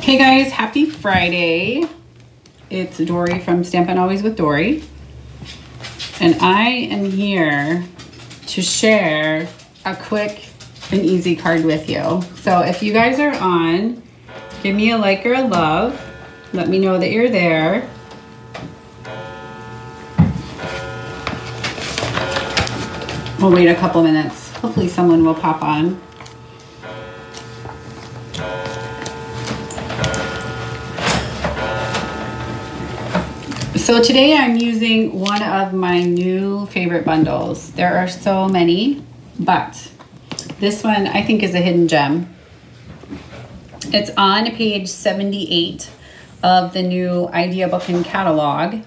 Hey guys, happy Friday. It's Dory from Stampin' Always with Dory. And I am here to share a quick and easy card with you. So if you guys are on, give me a like or a love. Let me know that you're there. We'll wait a couple minutes. Hopefully someone will pop on. So today I'm using one of my new favorite bundles. There are so many, but this one I think is a hidden gem. It's on page 78 of the new idea book and catalog,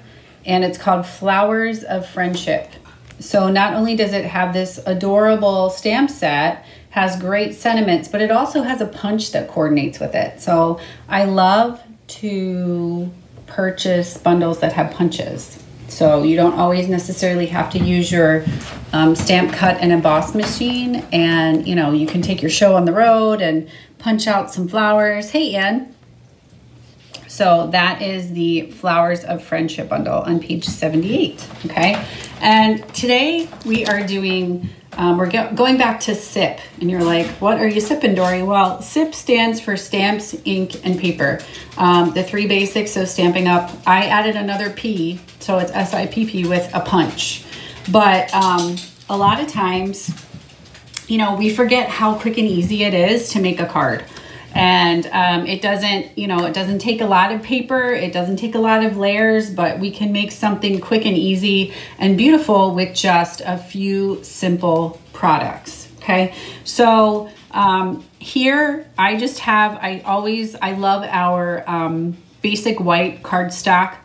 and it's called Flowers of Friendship. So not only does it have this adorable stamp set, has great sentiments, but it also has a punch that coordinates with it. So I love to purchase bundles that have punches. So you don't always necessarily have to use your stamp cut and emboss machine, and you can take your show on the road and punch out some flowers. Hey Ann. So that is the Flowers of Friendship bundle on page 78, okay? And today we are doing, we're going back to SIP, and you're like, what are you sipping, Dory? Well, SIP stands for stamps, ink, and paper. The three basics of Stampin' Up. I added another P, so it's SIPP with a punch. But a lot of times, we forget how quick and easy it is to make a card. And it doesn't take a lot of paper, it doesn't take a lot of layers, but we can make something quick and easy and beautiful with just a few simple products, okay? So here I love our basic white cardstock,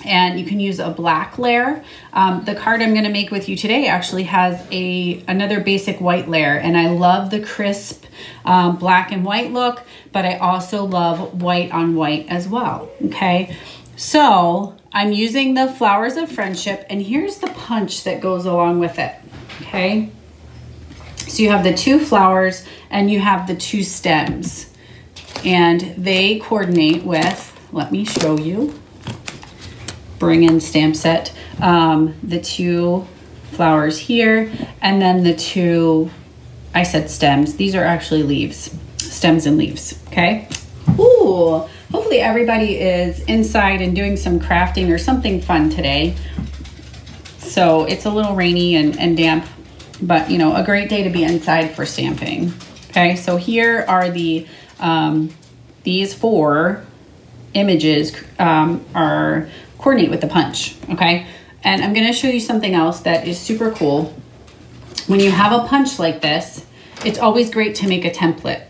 and you can use a black layer. The card I'm gonna make with you today actually has another basic white layer, and I love the crisp black and white look, but I also love white on white as well, okay? So I'm using the Flowers of Friendship, and here's the punch that goes along with it, okay? So you have the two flowers and you have the two stems, and they coordinate with, let me show you, bring in stamp set, the two flowers here, and then the two, I said stems, these are actually leaves, stems and leaves, okay? Ooh, hopefully everybody is inside and doing some crafting or something fun today. So it's a little rainy and damp, but a great day to be inside for stamping, okay? So here are these four images are coordinate with the punch, okay? And I'm gonna show you something else that is super cool. When you have a punch like this, it's always great to make a template,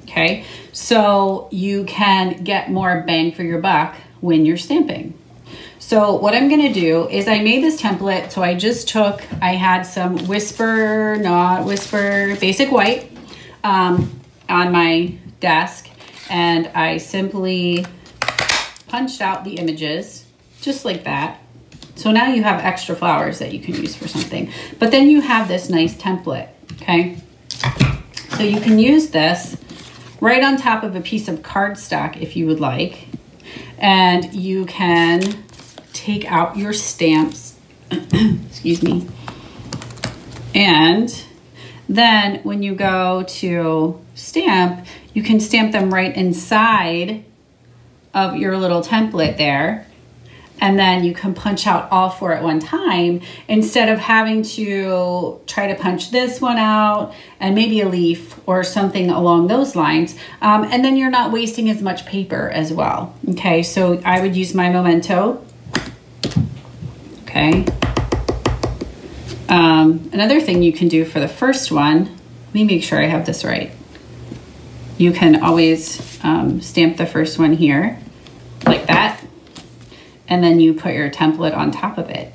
okay? So you can get more bang for your buck when you're stamping. So what I'm gonna do is I made this template, so I had some Whisper, Not Whisper, basic white on my desk, and I simply punched out the images just like that. So now you have extra flowers that you can use for something. But then you have this nice template, okay? So you can use this right on top of a piece of cardstock if you would like. And you can take out your stamps, excuse me. And then when you go to stamp, you can stamp them right inside of your little template there. And then you can punch out all four at one time instead of having to try to punch this one out and maybe a leaf or something along those lines. And then you're not wasting as much paper as well. Okay, so I would use my Memento. Okay. Another thing you can do for the first one, let me make sure I have this right. You can always stamp the first one here like that. And then you put your template on top of it.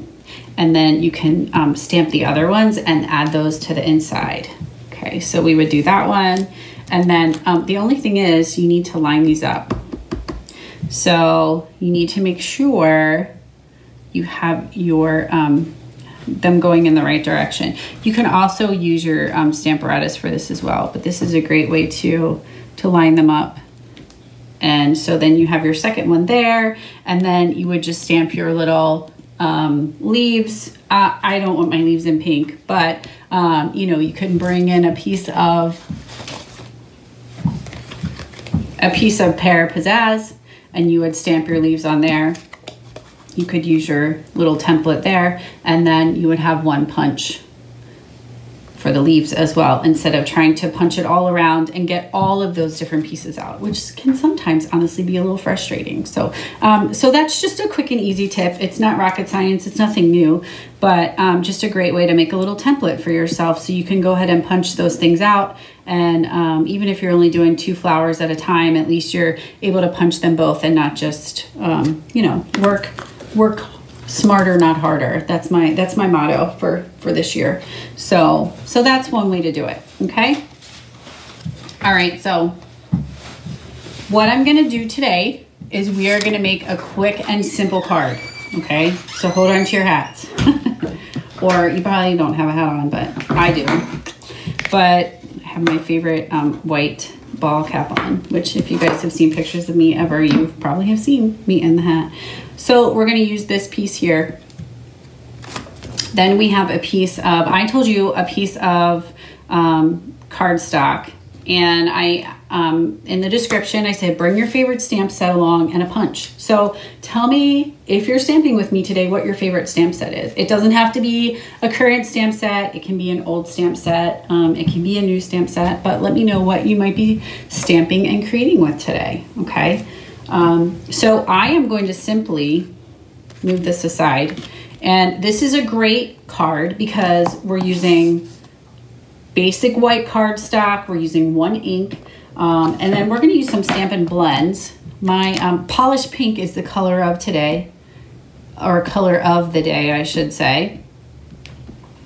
And then you can stamp the other ones and add those to the inside. Okay, so we would do that one. And then the only thing is you need to line these up. So you need to make sure you have your them going in the right direction. You can also use your Stamparatus for this as well, but this is a great way to line them up. And so then you have your second one there, and then you would just stamp your little leaves. I don't want my leaves in pink, but you know, you could bring in a piece of Pear Pizzazz, and you would stamp your leaves on there. You could use your little template there, and then you would have one punch for the leaves as well, instead of trying to punch it all around and get all of those different pieces out, which can sometimes honestly be a little frustrating. So so that's just a quick and easy tip. It's not rocket science, it's nothing new, but just a great way to make a little template for yourself, so you can go ahead and punch those things out. And even if you're only doing 2 flowers at a time, at least you're able to punch them both and not just you know, work smarter, not harder. That's my motto for this year. So that's one way to do it. Okay. All right. So what I'm going to do today is we are going to make a quick and simple card. Okay. So hold on to your hats, or you probably don't have a hat on, but I do. But I have my favorite white ball cap on, which if you guys have seen pictures of me ever, you probably have seen me in the hat. So we're going to use this piece here. Then we have a piece of, I told you, a piece of cardstock. And I, in the description, I said, bring your favorite stamp set along and a punch. So tell me, if you're stamping with me today, what your favorite stamp set is. It doesn't have to be a current stamp set. It can be an old stamp set. It can be a new stamp set, but let me know what you might be stamping and creating with today. Okay. So I am going to simply move this aside, and this is a great card because we're using basic white cardstock. We're using 1 ink, and then we're going to use some Stampin' Blends. My polished pink is the color of today, or color of the day, I should say.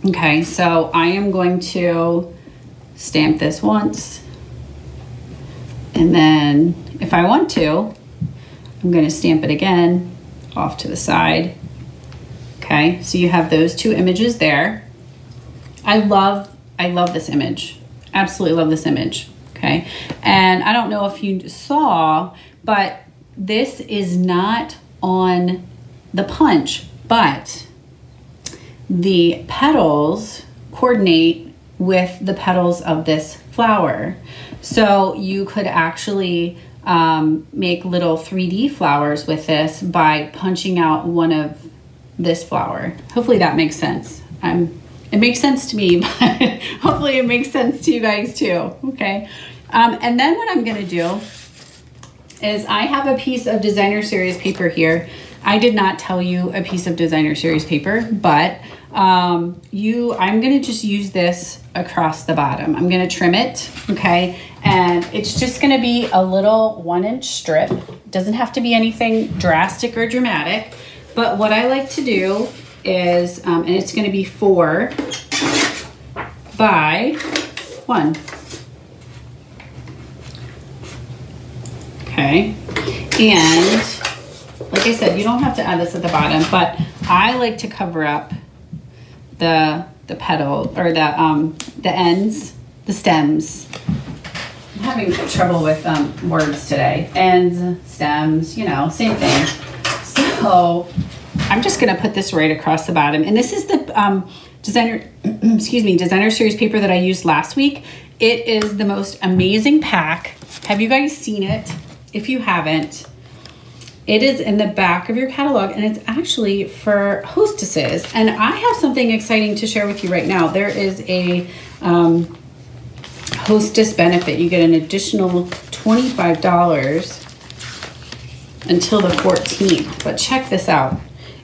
Okay, so I am going to stamp this once, and then if I want to, I'm going to stamp it again off to the side. Okay, so you have those 2 images there. I love this image. Absolutely love this image. Okay, and I don't know if you saw, but this is not on the punch, but the petals coordinate with the petals of this flower. So you could actually make little 3D flowers with this by punching out one of this flower. Hopefully that makes sense. It makes sense to me, but hopefully it makes sense to you guys too. Okay. And then what I'm going to do is I have a piece of Designer Series paper here. I did not tell you a piece of Designer Series paper, but I'm going to just use this across the bottom. I'm going to trim it. Okay. And it's just going to be a little 1-inch strip. It doesn't have to be anything drastic or dramatic, but what I like to do is, and it's going to be 4 by 1. Okay. And like I said, you don't have to add this at the bottom, but I like to cover up the petal, or the ends, the stems. I'm having trouble with words today. Ends, stems, you know, same thing. So I'm just going to put this right across the bottom. And this is the Designer Series paper that I used last week. It is the most amazing pack. Have you guys seen it? If you haven't, it is in the back of your catalog, and it's actually for hostesses. And I have something exciting to share with you right now. There is a hostess benefit. You get an additional $25 until the 14th. But check this out.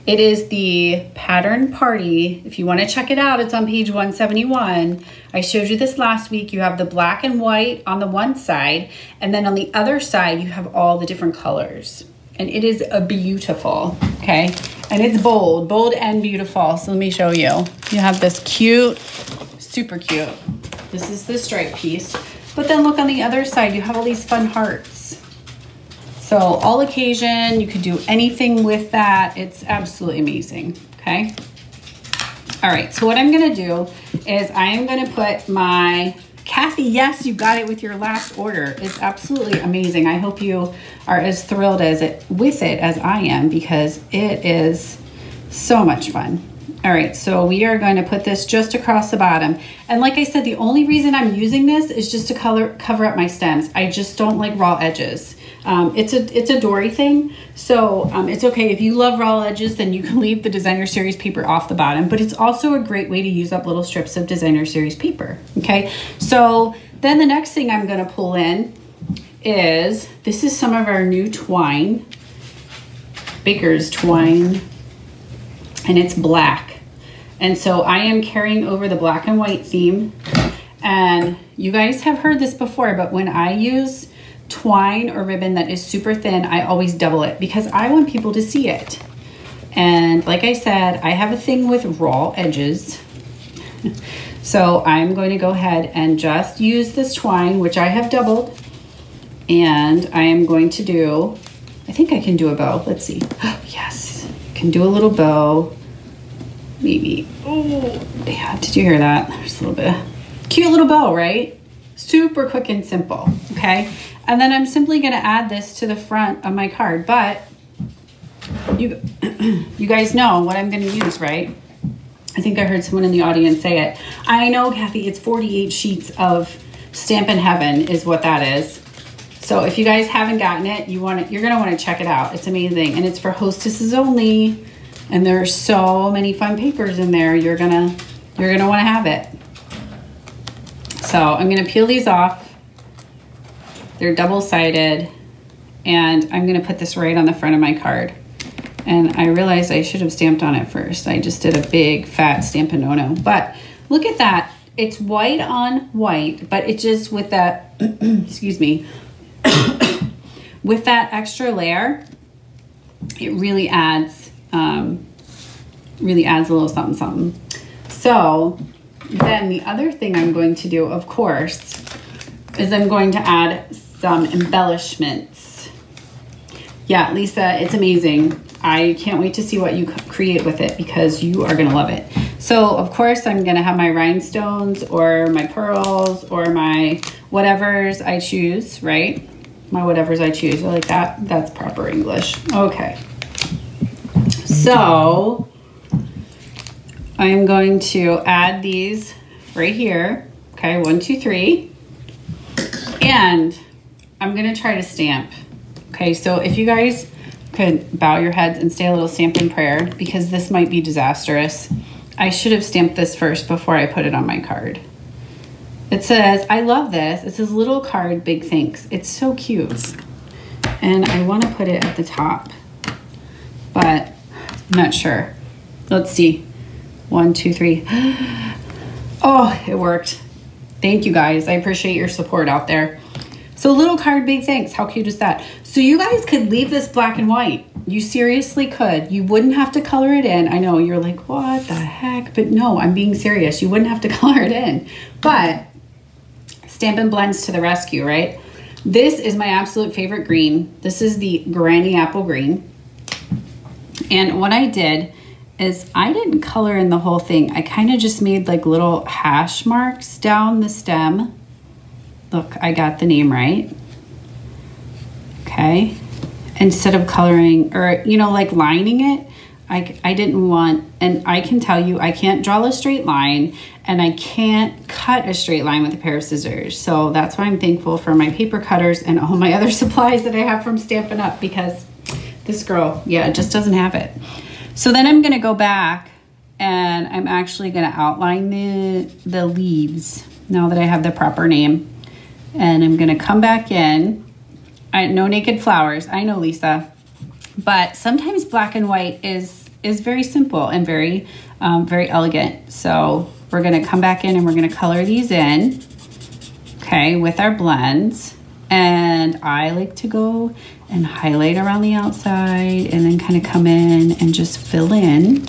It is the Pattern Party. If you want to check it out, it's on page 171. I showed you this last week. You have the black and white on the one side, and then on the other side, you have all the different colors. And it is a beautiful, okay? And it's bold and beautiful. So let me show you. You have this cute, super cute. This is the stripe piece. But then look on the other side, you have all these fun hearts. So all occasion, you could do anything with that. It's absolutely amazing, okay? All right, so what I'm gonna do is I am gonna put my Kathy, yes, you got it with your last order. It's absolutely amazing. I hope you are as thrilled with it as I am, because it is so much fun. All right, so we are going to put this just across the bottom. And like I said, the only reason I'm using this is just to cover up my stems. I just don't like raw edges. It's a Dory thing, so it's okay. If you love raw edges, then you can leave the Designer Series paper off the bottom, but it's also a great way to use up little strips of Designer Series paper, okay? So then the next thing I'm gonna pull in is, this is some of our new twine, Baker's twine, and it's black. And so I am carrying over the black and white theme. And you guys have heard this before, but when I use twine or ribbon that is super thin, I always double it because I want people to see it. And like I said, I have a thing with raw edges. So I'm going to go ahead and just use this twine, which I have doubled. And I am going to do, I think I can do a bow. Let's see. Oh, yes, can do a little bow. Maybe. Oh, yeah, did you hear that? There's a little bit. Cute little bow, right? Super quick and simple, okay? And then I'm simply gonna add this to the front of my card, but you guys know what I'm gonna use, right? I think I heard someone in the audience say it. I know, Kathy, it's 48 sheets of Stampin' Heaven is what that is. So if you guys haven't gotten it, you're gonna wanna check it out. It's amazing, and it's for hostesses only. And there are so many fun papers in there. You're gonna wanna have it. So I'm gonna peel these off. They're double-sided, and I'm gonna put this right on the front of my card. And I realized I should have stamped on it first. I just did a big fat Stampin' But look at that. It's white on white, but it just, with that, excuse me, with that extra layer, it really adds a little something, something. So then the other thing I'm going to do, of course, is I'm going to add some embellishments. Yeah, Lisa, it's amazing. I can't wait to see what you create with it because you are gonna love it. So of course I'm gonna have my rhinestones or my pearls or my whatevers I choose, right? My whatevers I choose, I like that. That's proper English. Okay. So I'm going to add these right here. Okay, 1, 2, 3. And I'm gonna try to stamp. Okay, so if you guys could bow your heads and say a little Stampin' Prayer, because this might be disastrous. I should have stamped this first before I put it on my card. It says, I love this. It says little card, big thanks. It's so cute. And I want to put it at the top, but I'm not sure. Let's see. 1, 2, 3. Oh, it worked. Thank you guys. I appreciate your support out there. So little card, big thanks. How cute is that? So you guys could leave this black and white. You seriously could. You wouldn't have to color it in. I know you're like, what the heck? But no, I'm being serious. You wouldn't have to color it in. But Stampin' Blends to the rescue, right? This is my absolute favorite green. This is the Granny Apple Green. And what I did is I didn't color in the whole thing. I kind of just made like little hash marks down the stem. Look, I got the name right. Okay. Instead of coloring or, you know, like lining it, I didn't want, and I can tell you, I can't draw a straight line and I can't cut a straight line with a pair of scissors. So that's why I'm thankful for my paper cutters and all my other supplies that I have from Stampin' Up, because this girl, yeah, it just doesn't have it. So then I'm gonna go back and I'm actually gonna outline the leaves now that I have the proper name. And I'm gonna come back in. No naked flowers, I know, Lisa. But sometimes black and white is very simple and very elegant. So we're gonna come back in and we're gonna color these in, okay, with our blends. And I like to go and highlight around the outside and then kind of come in and just fill in.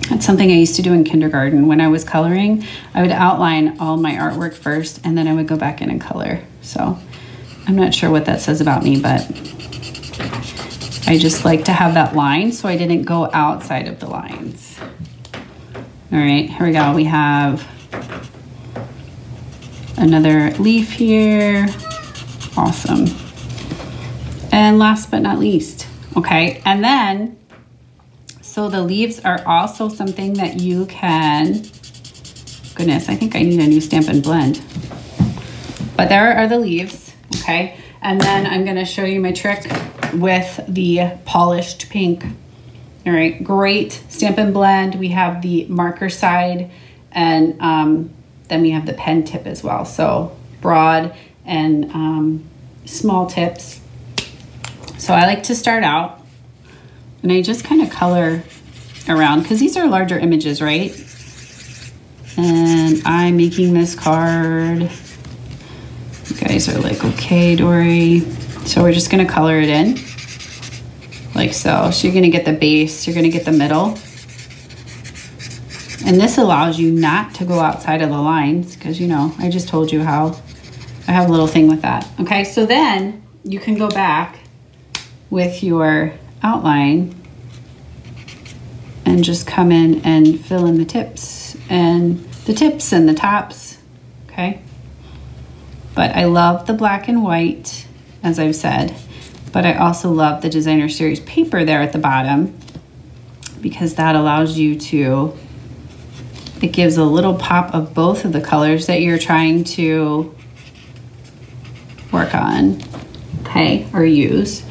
That's something I used to do in kindergarten. When I was coloring, I would outline all my artwork first and then I would go back in and color. So I'm not sure what that says about me, but I just like to have that line so I didn't go outside of the lines. All right, here we go. We have Another leaf here. Awesome. And last but not least, okay, and then, so the leaves are also something that you can, goodness, I think I need a new Stampin' Blend. But there are the leaves, okay? And then I'm gonna show you my trick with the polished pink. All right, great Stampin' Blend. We have the marker side, and then we have the pen tip as well. So broad and small tips. So I like to start out and I just kind of color around because these are larger images, right? And I'm making this card. You guys are like, okay, Dory. So we're just gonna color it in like so. So you're gonna get the base, you're gonna get the middle. And this allows you not to go outside of the lines because, you know, I just told you how I have a little thing with that. Okay, so then you can go back with your outline and just come in and fill in the tips and the tops, okay? But I love the black and white, as I've said, but I also love the Designer Series paper there at the bottom because that allows you to, it gives a little pop of both of the colors that you're trying to work on, okay, or use.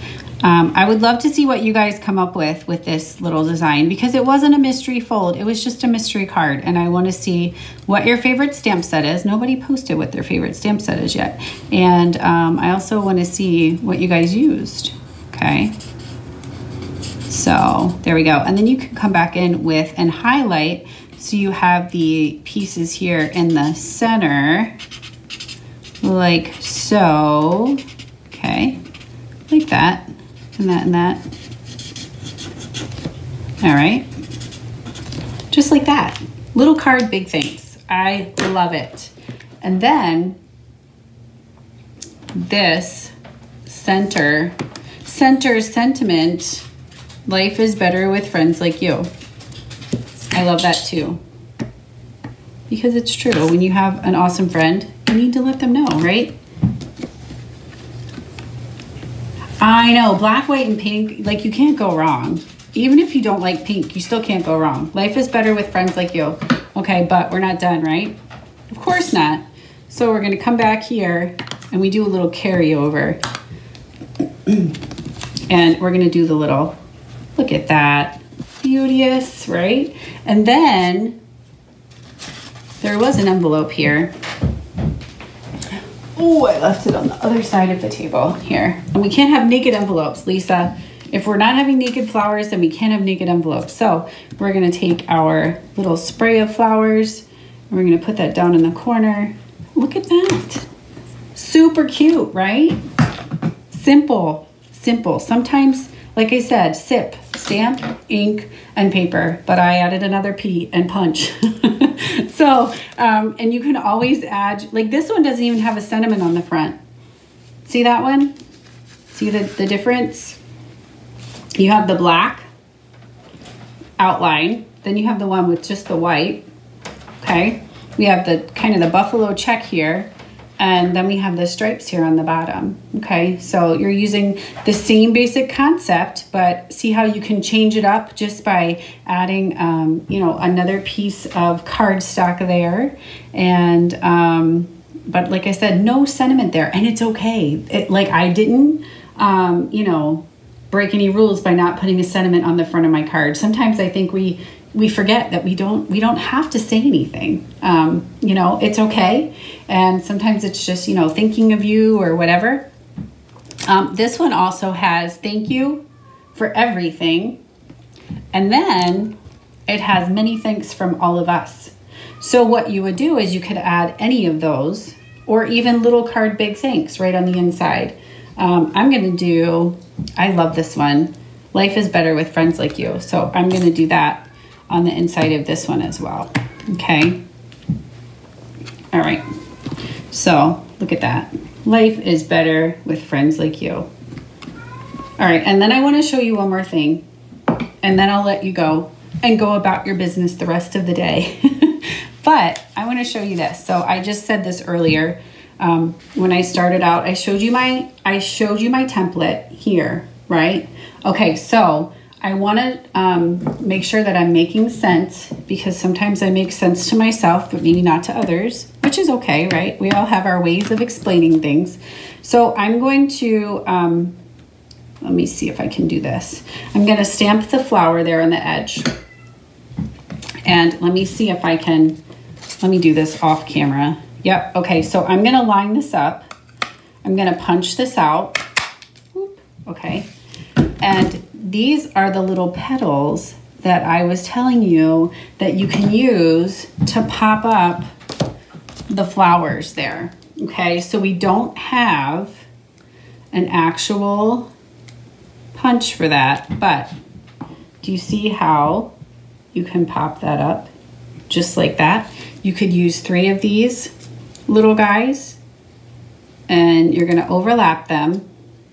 I would love to see what you guys come up with this little design because it wasn't a mystery fold. It was just a mystery card. And I want to see what your favorite stamp set is. Nobody posted what their favorite stamp set is yet. And I also want to see what you guys used. Okay. So there we go. And then you can come back in with and highlight. So you have the pieces here in the center like so. Okay. Like that. And that and that. All right. Just like that. Little card, big things. I love it. And then this center sentiment, life is better with friends like you. I love that too. Because it's true. When you have an awesome friend, you need to let them know, right? I know, black, white, and pink, like you can't go wrong. Even if you don't like pink, you still can't go wrong. Life is better with friends like you. Okay, but we're not done, right? Of course not. So we're gonna come back here and we do a little carryover. And we're gonna do the little, look at that. Beauteous, right? And then there was an envelope here. Oh, I left it on the other side of the table here. And we can't have naked envelopes, Lisa. If we're not having naked flowers, then we can't have naked envelopes. So we're gonna take our little spray of flowers and we're gonna put that down in the corner. Look at that. Super cute, right? Simple, simple. Sometimes, like I said, SIP, stamp, ink, and paper, but I added another P and punch. So, and you can always add, like this one doesn't even have a sentiment on the front. See that one? See the difference? You have the black outline, then you have the one with just the white, okay? We have the kind of the buffalo check here, and then we have the stripes here on the bottom, okay? So you're using the same basic concept, but see how you can change it up just by adding, you know, another piece of cardstock there. And, but like I said, no sentiment there, and it's okay. Like I didn't, you know, break any rules by not putting a sentiment on the front of my card. Sometimes I think we forget that we don't have to say anything. You know, it's okay. And sometimes it's just, you know, thinking of you or whatever. This one also has thank you for everything. And then it has many thanks from all of us. So what you would do is you could add any of those or even little card big thanks right on the inside. I'm going to do, I love this one. Life is better with friends like you. So I'm going to do that on the inside of this one as well. Okay. All right. So look at that. Life is better with friends like you. All right. And then I want to show you one more thing, and then I'll let you go and go about your business the rest of the day. But I want to show you this. So I just said this earlier. When I started out, I showed you my template here, right? Okay, so I want to make sure that I'm making sense, because sometimes I make sense to myself, but maybe not to others, which is okay, right? We all have our ways of explaining things. So I'm going to, let me see if I can do this. I'm going to stamp the flower there on the edge. And let me see if I can, let me do this off camera. Yep, okay, so I'm going to line this up. I'm going to punch this out. Whoop, okay. And these are the little petals that I was telling you that you can use to pop up the flowers there. Okay, so we don't have an actual punch for that, but do you see how you can pop that up just like that? You could use 3 of these little guys, and you're going to overlap them.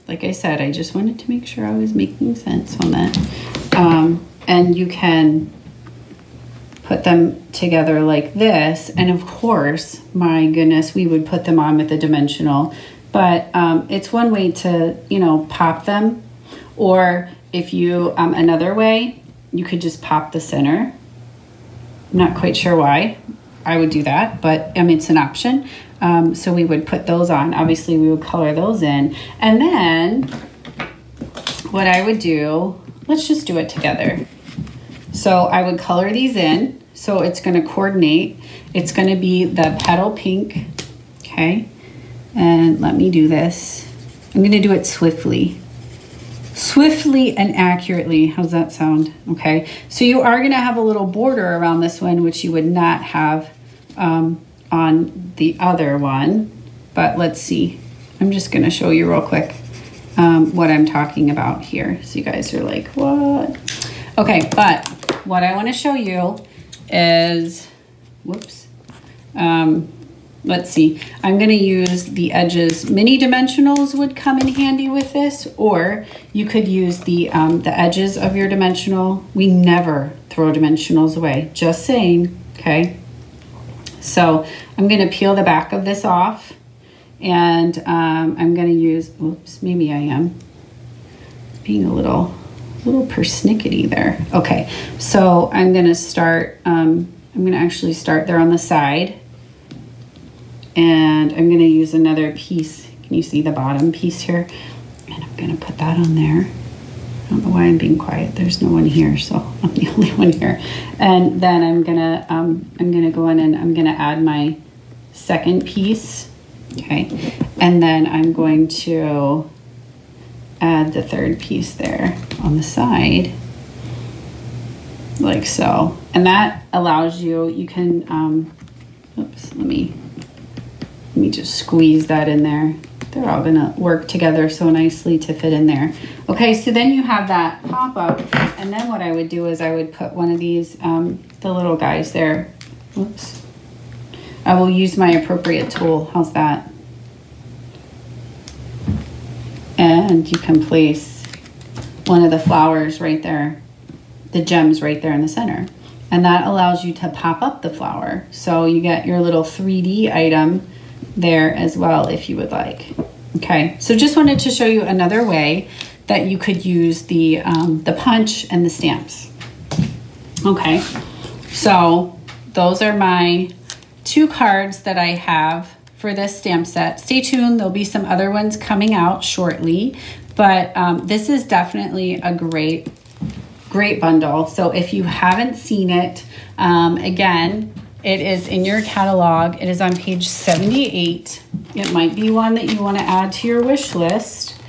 Like I said, I just wanted to make sure I was making sense on that. And you can put them together like this. And of course, my goodness, we would put them on with a dimensional. But it's one way to, you know, pop them. Or if you, another way, you could just pop the center. I'm not quite sure why I would do that, but it's an option. So we would put those on. Obviously, we would color those in. And then what I would do, let's just do it together. So I would color these in. So it's going to coordinate. It's going to be the petal pink. Okay. And let me do this. I'm going to do it swiftly. Swiftly and accurately. How's that sound? Okay. So you are going to have a little border around this one, which you would not have on the other one. But let's see. I'm just going to show you real quick what I'm talking about here. So you guys are like, what? Okay, but what I want to show you is, whoops. Let's see. I'm going to use the edges. Mini dimensionals would come in handy with this, or you could use the edges of your dimensional. We never throw dimensionals away. Just saying, okay? So I'm going to peel the back of this off, and I'm going to use, oops, maybe I am being a little persnickety there. Okay, so I'm going to start, I'm going to actually start there on the side, and I'm going to use another piece. Can you see the bottom piece here? And I'm going to put that on there. I don't know why I'm being quiet. There's no one here, so I'm the only one here. And then I'm gonna go in and I'm gonna add my second piece. Okay, and then I'm going to add the third piece there on the side, like so. And that allows you. You can. Oops. Let me just squeeze that in there. They're all gonna work together so nicely to fit in there. Okay, so then you have that pop up, and then what I would do is I would put one of these, the little guys there. Oops. I will use my appropriate tool. How's that? And you can place one of the flowers right there, the gems right there in the center. And that allows you to pop up the flower. So you get your little 3D item there as well if you would like. Okay, so just wanted to show you another way that you could use the punch and the stamps. Okay, so those are my 2 cards that I have for this stamp set. Stay tuned, there'll be some other ones coming out shortly, but this is definitely a great bundle. So if you haven't seen it, again, it is in your catalog. It is on page 78. It might be one that you want to add to your wish list.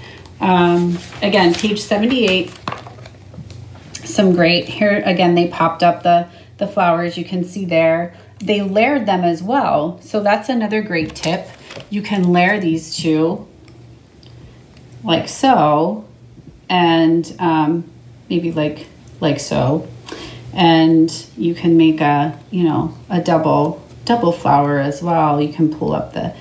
Again, page 78. Some great here. Again, they popped up the flowers you can see there. They layered them as well. So that's another great tip. You can layer these 2 like so, and maybe like so. And you can make a, you know, a double flower as well. You can pull up the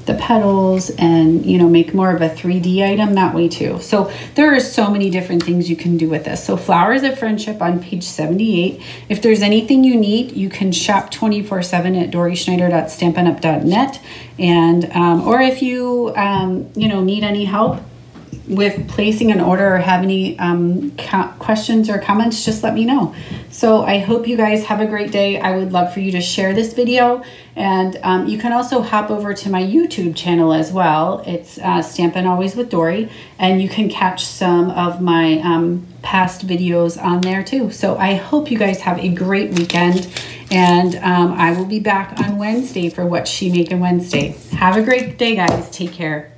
the petals and, you know, make more of a 3D item that way too. So there are so many different things you can do with this. So Flowers of Friendship on page 78. If there's anything you need, you can shop 24/7 at DoriSchneider.stampinup.net. And, or if you, you know, need any help with placing an order or have any questions or comments, just let me know. So I hope you guys have a great day. I would love for you to share this video, and you can also hop over to my YouTube channel as well. It's Stampin' Always with Dori, and you can catch some of my past videos on there too. So I hope you guys have a great weekend, and I will be back on Wednesday for What's She Making Wednesday. Have a great day, guys. Take care.